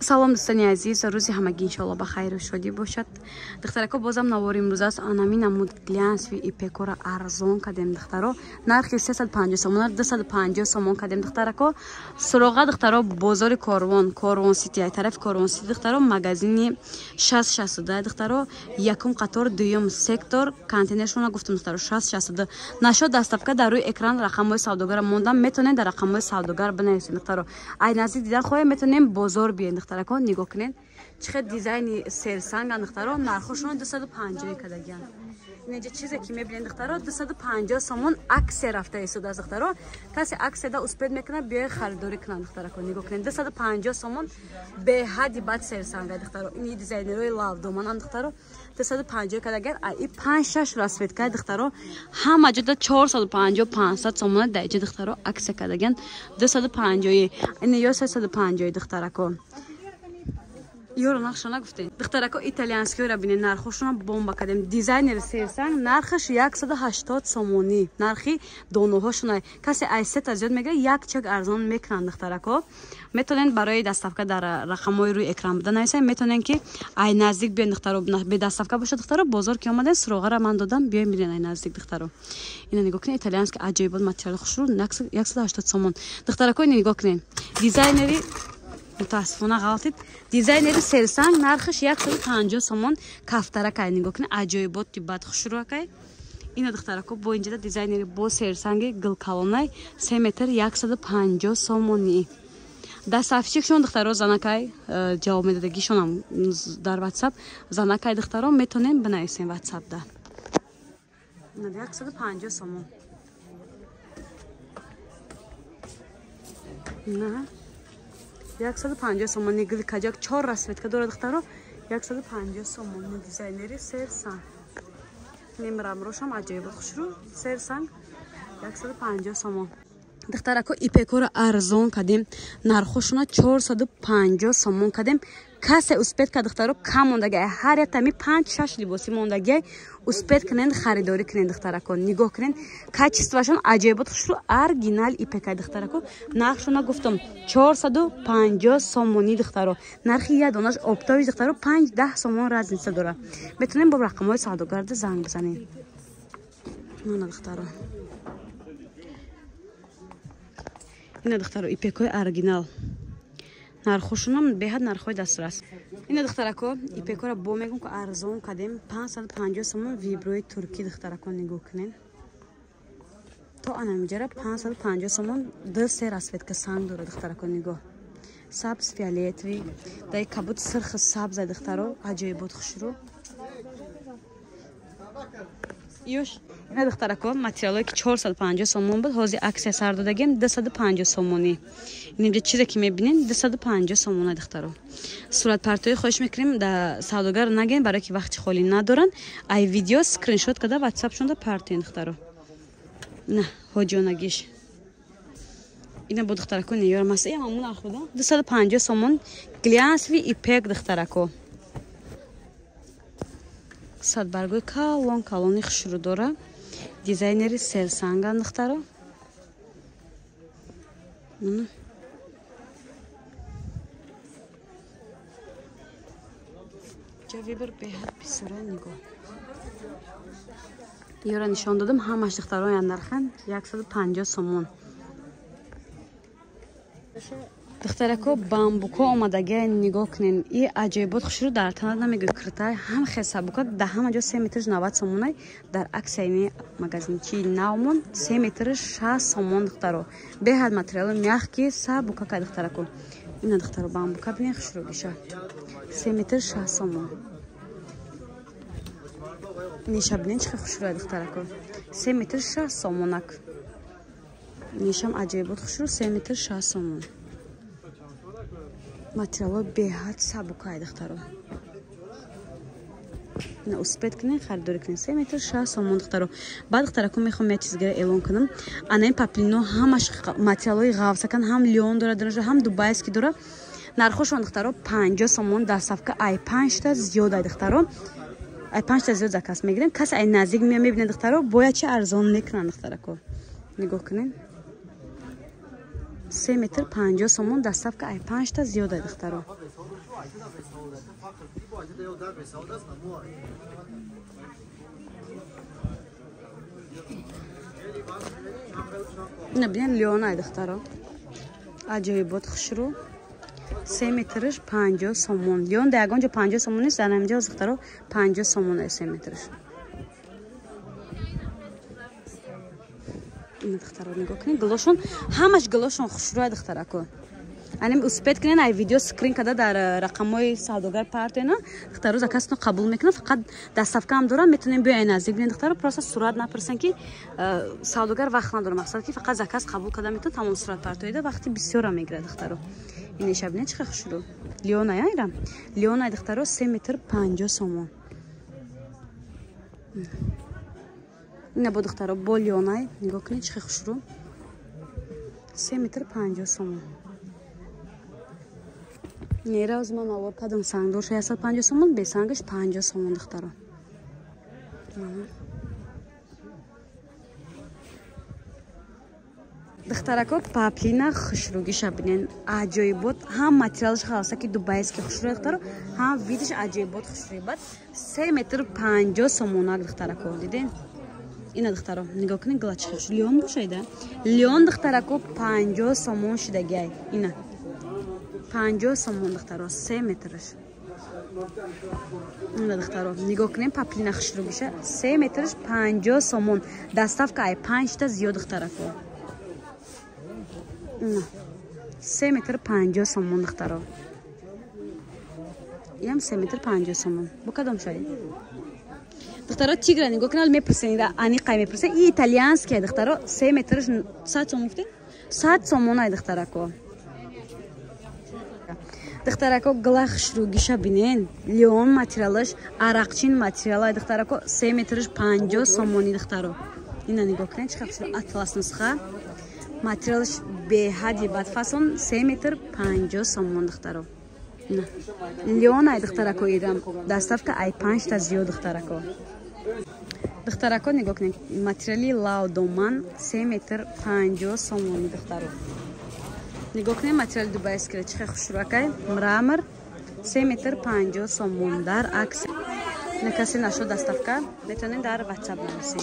салом дӯстони азиз, рӯзи ҳамагӣ иншоалло ба хайру шодӣ бошад. духтарако бозам навори имрӯз аст. анами намуд глянсви ипекора арзон кардем духтаро. нархи 350 сомон 250 сомон кардем духтарако. суроға духтаро бозори корвон сити, ай тарафи корвон сити духтаро, магазини 662 духтаро, якум қатор дуюм сектор, контейнершона гуфтам духтаро 662. нашо дастафка дар рӯи экран рақамҳои савдогар мондам, метонед дар рақамҳои савдогар бинависед духтаро. ай наздик дидан хоҳем метонем бозор биен духтарако. нигоҳ кунед чиқад дизайни серсанган духтаро. нархошон 250 кадагиан. инҷа чизе ки мебинед духтаро 250 сомон аксия рафта ҳисоб аст духтаро. касе аксияда успед мекунад биёй харидорӣ кунад духтарако. нигоҳ кунед 250 сомон беҳади бад серсанга духтаро. ини дизайнерои лавдоманан духтаро 250 кадагиан. ай 5-6 расветка духтаро. ҳама ҷода 450-500 сомон даиҷа духтаро аксия кадагиан. 250 ини ё 350 духтарако. ёро нақша нагуфтем духтарако. итальянскиёра бинед нархошона бомба кардем. дизайнери серсанг нархаш 180 сомонӣ. нархи доноҳошона касе ай сета зиёд мегира як чак арзон мекунанд духтарако. метонен барои дастафка дар рақамҳои рӯи экран буда нависем. метонен ки ай наздик биён духтаро. бе дастафка бошад духтаро. бозор ки омаден суроғара ман додам, биёй бинен ай наздик духтаро. ина нигоҳ кунед итальянски аҷоибот материали хушрӯ 180 сомон духтарако. ина нигоҳ кунед дизайнери мутаассифона ғалтид дизайнери серсанг нархиш 150 сомон кафтаракай. нигоҳ кунед аҷоиботи бад хушрӯакай. ина духтарако бо инҷада дизайнери бо серсанги гилкалонай 3 метр 150 сомонӣ. дастафчикшон духтаро занакай ҷавоб медодагишонам дар ватсап. занакай духтаро метонем бинависем ватсапда. ина 150 сомон. ина 150 сомон гликаҷак 4 расветка дорад духтаро. 150 сомон дизайнери серсанг. немрамрошам аҷоибот хушрӯ серсанг 150 сомон духтарако. ипекора арзон кардем. нархошона 450 сомон кардем. касе успедка духтаро кам мондагиай ҳар як тами 5-6 либоси мондагиай успед кунед харидорӣ кунед духтарако. нигоҳ кунед качествашон аҷоибот хушрӯ оригинал ипекай духтарако. нархшона гуфтам 450 сомонӣ духтаро. нархи як донаш оптовиш духтаро 5-10 сомон разница дора. метонем бо рақамҳои савдогарда занг бизанем. ина духтаро. ина духтаро ипекои оригинал. нархошонам беҳад нархҳои дастур аст. ина духтарако ипекора бо мегум ки арзон кардем 550 сомон виброи туркӣ духтарако. нигоҳ кунед то анамиҷара 550 сомон 2-3 расветка санг дора духтарако. нигоҳ сабз фиолетови дай кабуд сирхи сабза духтаро аҷоибот хушрӯ. ёш ина духтарако материалое ки 450 сомон буд ҳозир аксия сар додагем 250 сомонӣ. инҷа чизе ки мебинем 250 сомона духтаро. суратпартоӣ хоҳиш мекунем да савдогар нагем барое ки вақти холӣ надоран. ай видео скриншот када ватсапшонда партоен духтаро. на ҳоҷонагиш ина бо духтарако неёрамаст. ҳамун нарх буда 250 сомон глянсви ипек духтарако. садбаргои калони хушрӯ дора. дизайнери серсанган духтаро. ҷавибр беҳад бисура. нигоҳ ёра нишон додам ҳамаш духтаро яндархан 150 сомон духтарако. бамбуко омадагиай. нигоҳ кунед и аҷоибот хушрӯ дар тана намегӯй киртай ҳам хел сабука да ҳама ҷо 3 метр 90 сомонай. дар аксияни магазинчи навмон 3 метр 60 сомон духтаро. беҳад материали мягки сабука кай духтарако. ина духтаро бамбука бинед хушрӯ гиша 3 метр 60 сомон. ниша бинед чӣ хушрӯяд духтарако 3 метр 60 сомонак. нишам аҷоибот хушрӯ 3 метр 60 сомон. материало беҳад сабукай духтаро. ина успед кунед харидорӣ кунед 3 метр 60 сомон духтаро. баъд духтарако мехоҳам як чизгира эълон кунам. анаи паплино ҳамаш материалои ғавсакан ҳам лион дора ҳам дубайский дора. нархошон духтаро 50 сомон дастафка ай 5 та зиёдай духтаро. ай 5 та зиёд закас мегирем. касе ай наздик мебинед духтаро бояд чи арзон мекунанд духтарако. нигоҳ кунед 3 метр 50 сомон дастафка ай 5 та зиёда духтаро. نبینن لیونای دخترا عجایبات خشرو 3 مترش 50 سومون لیون در یگانجا 50 سومون نیست در همینجا دخترا 50 سومونه 3 مترش این دخترا نگاه کنین گلوشون همش گلوشون خشروی دخترا کن انیم اسپیت کنین ای ویدیو سکرین کده در رقمای سوداگر پارتینا دخترا زکاستو قبول میکنه فقط دستافکه هم دارن میتونین بیاین نزدیک ببینید دخترا پروسس صورت نپرسن که سوداگر وقت نداره مقصد که فقط زکاست قبول کده میتونه تمام صورت پارتویده وقتی بسیار میگیره دخترا این شبنه چه خشرو لیونای ایرم لیونای دخترا 3 متر 50 سومون این با دخترا با لیونای نگاه کنید چه خشرو 3 متر 50 سومون نیره از من آور کدوم سنگ دور 650 سومون به سنگش 50 سومون دخترا دخترکا پاپلینا خشروگی شبینن عجایبات هم ماتریالش خاصه که دوبایس که خشرو دخترا هم ویدش عجایبات خشروی بعد 3 متر 50 سومون دخترکا دیدین اینا دخترا نگاه کنین گلاچ خشرو لیون باشیده لیون دخترکا 50 سومون شدگی اینا 50 سومون دخترا 3 مترش اینا دخترا نگاه کنین پاپلینا خشروگیشه 3 مترش 50 سومون دستاف که 5 تا زیاد دخترکا 3 متر 50 سومون دخترا یم 3 متر 50 سومون با کدام شاید دخترا تیگر نگاه کنال میپرسین انی قای میپرسین این ایتالیانسکه دخترا 3 مترش 100 سومون گفته 100 سومون ای دخترا کو دخترا کو گلاخ شروگیشا بینین لیون ماتریالش عرقچین ماتریال ای دخترا کو 3 مترش 50 سومونی دخترا اینا نگاه کنین چه خبر اطلس نسخه ماتریالش به حدی بد فاصون 3 متر 50 سومون دخترا نه لیون ای دخترا کو ایرم دستاف که ای 5 تا زیاد دخترا کو دخترا کو نگاه کنین ماتریالی لاو دومان 3 متر 50 سومونی دخترا نگاه کنین ماتریال دوبای اسکره چه خوشروکای مرامر 3 متر 50 سومون در عکس نکسی نشد دستاف که بتونین در واتساپ نویسین